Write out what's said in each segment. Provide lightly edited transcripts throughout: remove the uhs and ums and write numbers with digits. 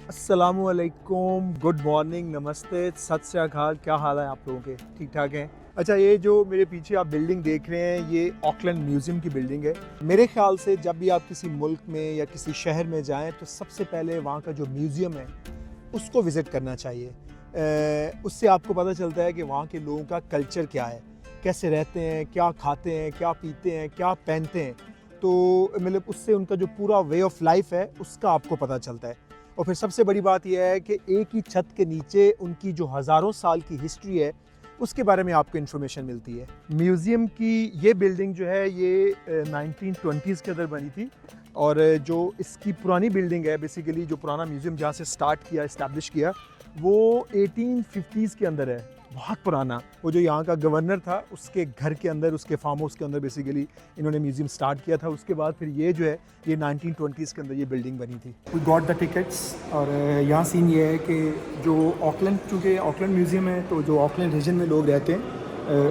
अस्सलामुअलैकुम, good morning, नमस्ते, सत श्री अकाल। क्या हाल है आप लोगों के? ठीक ठाक हैं? अच्छा, ये जो मेरे पीछे आप बिल्डिंग देख रहे हैं, ये ऑकलैंड म्यूज़ियम की बिल्डिंग है। मेरे ख्याल से जब भी आप किसी मुल्क में या किसी शहर में जाएं तो सबसे पहले वहाँ का जो म्यूज़ियम है उसको विज़िट करना चाहिए। उससे आपको पता चलता है कि वहाँ के लोगों का कल्चर क्या है, कैसे रहते हैं, क्या खाते हैं, क्या पीते हैं, क्या पहनते हैं। तो मतलब उससे उनका जो पूरा वे ऑफ लाइफ है उसका आपको पता चलता है। और फिर सबसे बड़ी बात यह है कि एक ही छत के नीचे उनकी जो हज़ारों साल की हिस्ट्री है उसके बारे में आपको इन्फॉर्मेशन मिलती है। म्यूज़ियम की ये बिल्डिंग जो है ये 1920s के अंदर बनी थी। और जो इसकी पुरानी बिल्डिंग है, बेसिकली जो पुराना म्यूज़ियम जहाँ से स्टार्ट किया, इस्टेब्लिश किया, वो 1850s के अंदर है, बहुत पुराना। वो जो यहाँ का गवर्नर था उसके घर के अंदर, उसके फार्म हाउस के अंदर बेसिकली इन्होंने म्यूज़ियम स्टार्ट किया था। उसके बाद फिर ये जो है ये 1920s के अंदर ये बिल्डिंग बनी थी। We got the tickets. और यहाँ सीन ये है कि जो ऑकलैंड, चूँकि ऑकलैंड म्यूज़ियम है तो जो ऑकलैंड रीजन में लोग रहते हैं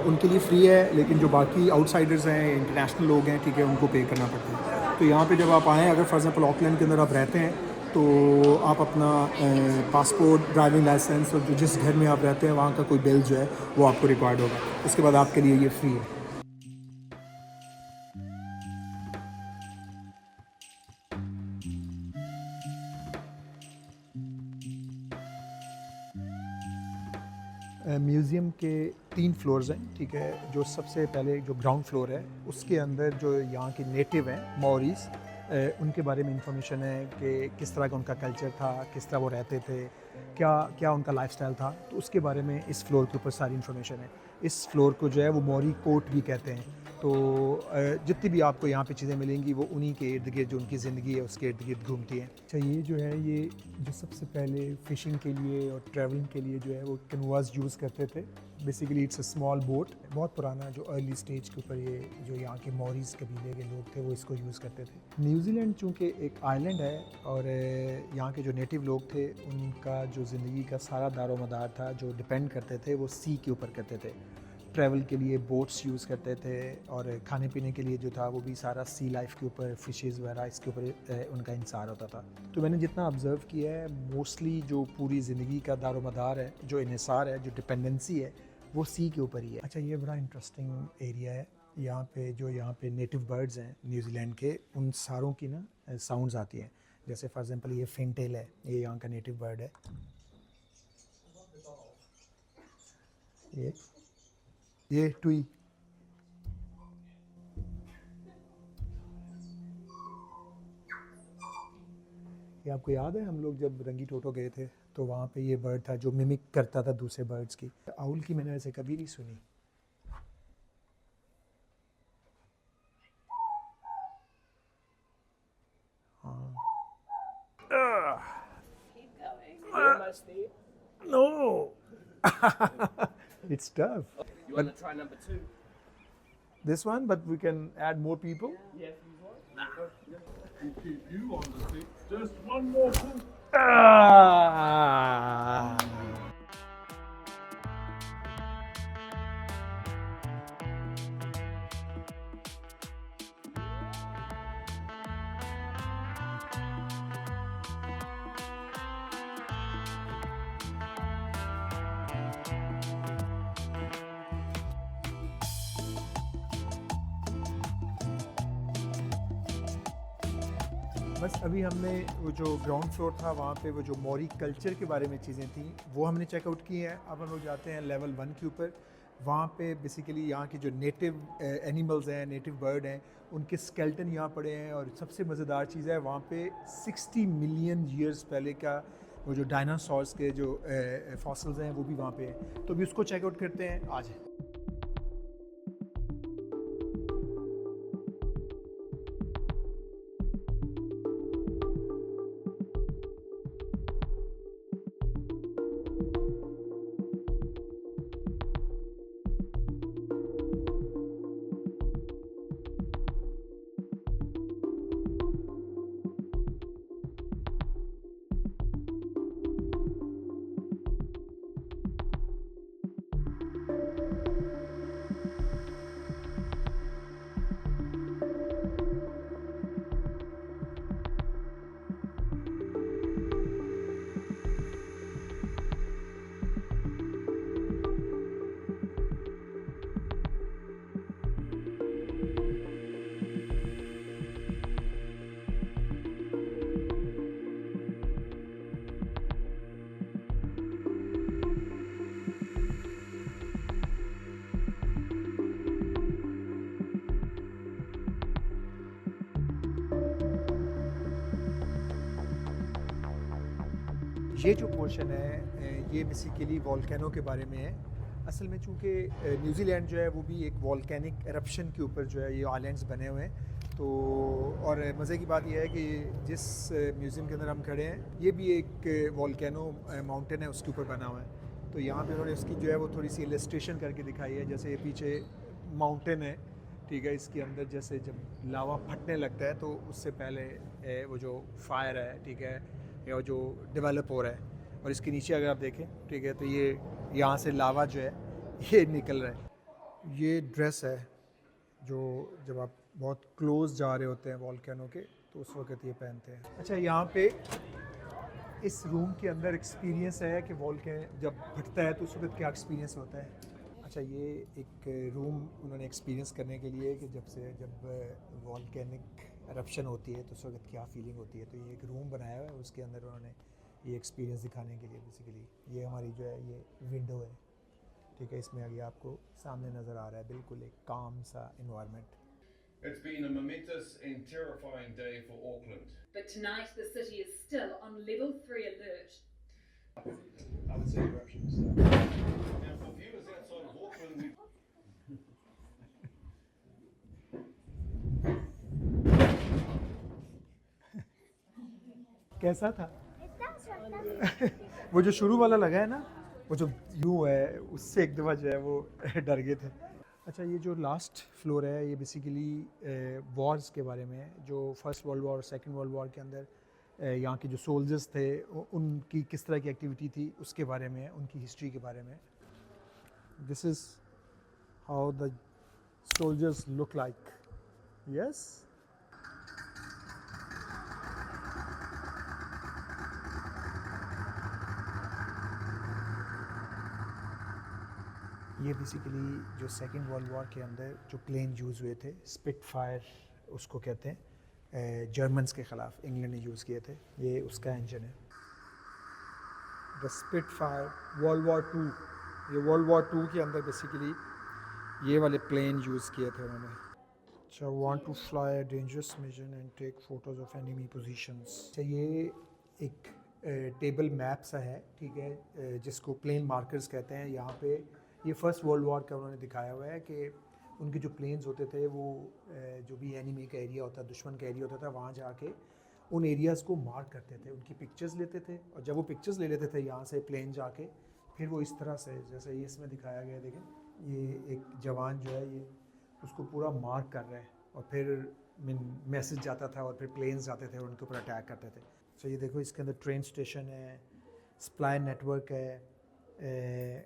उनके लिए फ्री है, लेकिन जो बाकी आउटसाइडर्स हैं, इंटरनेशनल लोग हैं, ठीक है, उनको पे करना पड़ता है। तो यहाँ पे जब आप आएँ, अगर फॉर एग्जांपल ऑकलैंड के अंदर आप रहते हैं तो आप अपना पासपोर्ट, ड्राइविंग लाइसेंस और जो जिस घर में आप रहते हैं वहाँ का कोई बिल जो है वो आपको रिक्वायर्ड होगा। उसके बाद आपके लिए ये फ्री है। म्यूज़ियम के 3 फ्लोर्स हैं, ठीक है। जो सबसे पहले जो ग्राउंड फ्लोर है उसके अंदर जो यहाँ के नेटिव हैं मौरीज़, उनके बारे में इंफॉर्मेशन है कि किस तरह का उनका कल्चर था, किस तरह वो रहते थे, क्या क्या उनका लाइफस्टाइल था। तो उसके बारे में इस फ्लोर के ऊपर सारी इन्फॉर्मेशन है। इस फ्लोर को जो है वो मौरी कोर्ट भी कहते हैं। तो जितनी भी आपको यहाँ पे चीज़ें मिलेंगी वो उन्हीं के इर्द गिर्द, जो उनकी ज़िंदगी है उसके इर्द गिर्द घूमती हैं। अच्छा, ये जो है ये जो सबसे पहले फ़िशिंग के लिए और ट्रैवलिंग के लिए जो है वो कैनवास यूज़ करते थे। Basically it's a small boat, बहुत पुराना, जो अर्ली स्टेज के ऊपर ये जो यहाँ के मौरीज़ कबीले के लोग थे वो इसको यूज़ करते थे। न्यूजीलैंड चूँकि एक आइलैंड है और यहाँ के जो नेटिव लोग थे उनका जो ज़िंदगी का सारा दारोमदार था, जो डिपेंड करते थे, वो सी के ऊपर करते थे। ट्रैवल के लिए बोट्स यूज़ करते थे और खाने पीने के लिए जो था वो भी सारा सी लाइफ के ऊपर, फिशेज़ वगैरह इसके ऊपर उनका इंसार होता था। तो मैंने जितना ऑब्ज़र्व किया है, मोस्टली जो पूरी ज़िंदगी का दारोमदार है, जो इन्हिसार है, जो डिपेंडेंसी है, वो सी के ऊपर ही है। अच्छा, ये बड़ा इंटरेस्टिंग एरिया है। यहाँ पे नेटिव बर्ड्स हैं न्यूजीलैंड के, उन सारों की ना साउंड्स आती हैं। जैसे फॉर एग्जांपल ये फिनटेल है, ये यहाँ का नेटिव बर्ड है। ये ये टुई। ये आपको याद है, हम लोग जब रंगी टोटो गए थे तो वहाँ पे ये बर्ड था जो मिमिक करता था दूसरे बर्ड्स की। आउल की मैंने ऐसे कभी नहीं सुनी। हाँ। Keep going. You're almost there. No. It's tough. You But want to try number 2? this one, but we can add more people. Yeah, if you want. We'll keep you on the seat. Just one more pull. Ah. बस अभी हमने वो जो ground floor था वहाँ पे वो जो मौरी कल्चर के बारे में चीज़ें थी वो हमने चेकआउट की हैं। अब हम लोग जाते हैं लेवल 1 के ऊपर। वहाँ पे बेसिकली यहाँ की जो नेटिव एनिमल्स हैं, नेटिव बर्ड हैं, उनके स्केल्टन यहाँ पड़े हैं। और सबसे मज़ेदार चीज़ है, वहाँ पे 60 मिलियन ईयर्स पहले का वो जो डायनासॉर्स के जो फॉसिल्स हैं वो भी वहाँ पे हैं। तो अभी उसको चेकआउट करते हैं आज। ये जो पोर्शन है ये बेसिकली वॉल्केनो के बारे में है। असल में चूँकि न्यूजीलैंड जो है वो भी एक वॉल्केनिक एरप्शन के ऊपर जो है ये आइलैंड्स बने हुए हैं। तो और मज़े की बात यह है कि जिस म्यूज़ियम के अंदर हम खड़े हैं ये भी एक वॉल्केनो माउंटेन है, उसके ऊपर बना हुआ है। तो यहाँ पे उन्होंने उसकी जो है वो थोड़ी सी इलस्ट्रेशन करके दिखाई है। जैसे ये पीछे माउंटेन है, ठीक है, इसके अंदर जैसे जब लावा फटने लगता है तो उससे पहले वो जो फायर है, ठीक है, या जो डेवलप हो रहा है, और इसके नीचे अगर आप देखें, ठीक है, तो ये यहाँ से लावा जो है ये निकल रहा है। ये ड्रेस है जो जब आप बहुत क्लोज जा रहे होते हैं वॉल्केनो के तो उस वक्त ये पहनते हैं। अच्छा, यहाँ पे इस रूम के अंदर एक्सपीरियंस है कि वॉल्केन जब फटता है तो उस वक्त क्या एक्सपीरियंस होता है। अच्छा, ये एक रूम उन्होंने एक्सपीरियंस करने के लिए कि जब वॉल्केनिक एरप्शन होती है तो उस वक्त क्या फीलिंग होती है, तो ये एक रूम बनाया हुआ है, उसके अंदर उन्होंने ये एक्सपीरियंस दिखाने के लिए बेसिकली ये हमारी जो है ये विंडो है, ठीक है, इसमें आगे आपको सामने नज़र आ रहा है बिल्कुल एक काम सा environment. It's been a momentous and terrifying day for Auckland. But tonight the city is still on level 3 alert. I would say eruptions. Now, for viewers outside of Auckland, कैसा था? वो जो शुरू वाला लगा है ना, वो जो यूँ है उससे एक दफ़ा जो है वो डर गए थे। अच्छा, ये जो लास्ट फ्लोर है ये बेसिकली वॉर्स के बारे में है, जो फर्स्ट वर्ल्ड वॉर और सेकंड वर्ल्ड वॉर के अंदर यहाँ के जो सोल्जर्स थे उनकी किस तरह की एक्टिविटी थी उसके बारे में है, उनकी हिस्ट्री के बारे में। This is how the soldiers look like. Yes, ये बेसिकली जो सेकेंड वर्ल्ड वॉर के अंदर जो प्लेन यूज़ हुए थे, स्पिटफायर उसको कहते हैं, जर्मन्स के ख़िलाफ़ इंग्लैंड ने यूज़ किए थे, ये उसका इंजन है। द स्पिटफायर वर्ल्ड वॉर 2, ये वर्ल्ड वॉर 2 के अंदर बेसिकली ये वाले प्लेन यूज़ किए थे उन्होंने। अच्छा, want to fly a dangerous mission and take photos of enemy positions. अच्छा, ये एक टेबल मैप सा है, ठीक है, जिसको प्लेन मार्कर्स कहते हैं। यहाँ पे ये फ़र्स्ट वर्ल्ड वॉर का उन्होंने दिखाया हुआ है कि उनके जो प्लेन्स होते थे वो जो भी एनिमी का एरिया होता, दुश्मन का एरिया होता था, वहाँ जाके उन एरियाज़ को मार्क करते थे, उनकी पिक्चर्स लेते थे, और जब वो पिक्चर्स ले लेते थे यहाँ से प्लेन जाके, फिर वो इस तरह से जैसे ये इसमें दिखाया गया, देखें, ये एक जवान जो है ये उसको पूरा मार्क कर रहा है, और फिर मैसेज जाता था और फिर प्लेन्स जाते थे और उनके ऊपर अटैक करते थे। तो ये देखो, इसके अंदर ट्रेन स्टेशन है, सप्लाई नेटवर्क है,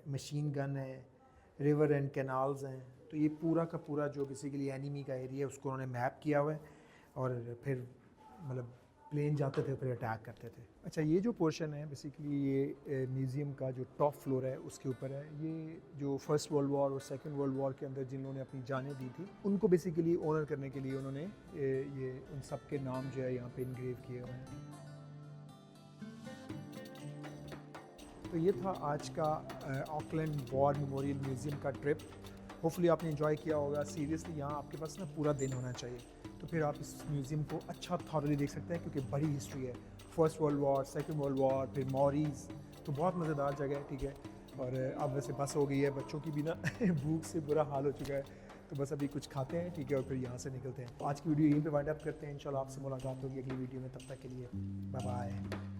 मशीन गन है, रिवर एंड कैनाल्स हैं। तो ये पूरा का पूरा जो बेसिकली एनिमी का एरिया है उसको उन्होंने मैप किया हुआ है, और फिर मतलब प्लेन जाते थे फिर अटैक करते थे। अच्छा, ये जो पोर्शन है बेसिकली ये म्यूज़ियम का जो टॉप फ्लोर है उसके ऊपर है। ये जो फर्स्ट वर्ल्ड वॉर और सेकंड वर्ल्ड वॉर के अंदर जिन्होंने अपनी जानें दी थी उनको बेसिकली ऑनर करने के लिए उन्होंने ये उन सब के नाम जो है यहाँ पे इनग्रेव किए हुए हैं। तो ये था आज का ऑकलैंड वॉर मेमोरियल म्यूज़ियम का ट्रिप। होपफुली आपने एंजॉय किया होगा। सीरियसली यहाँ आपके पास ना पूरा दिन होना चाहिए, तो फिर आप इस म्यूज़ियम को अच्छा थॉरली देख सकते हैं, क्योंकि बड़ी हिस्ट्री है, first world war, second world war, फिर मॉरीज़, तो बहुत मज़ेदार जगह है, ठीक है। और अब वैसे बस हो गई है, बच्चों की भी ना भूख से बुरा हाल हो चुका है, तो बस अभी कुछ खाते हैं, ठीक है, और फिर यहाँ से निकलते हैं। आज की वीडियो यहीं पे वाइंड अप करते हैं। इंशाल्लाह आपसे मुलाकात होगी अगली वीडियो में, तब तक के लिए बाय बाय।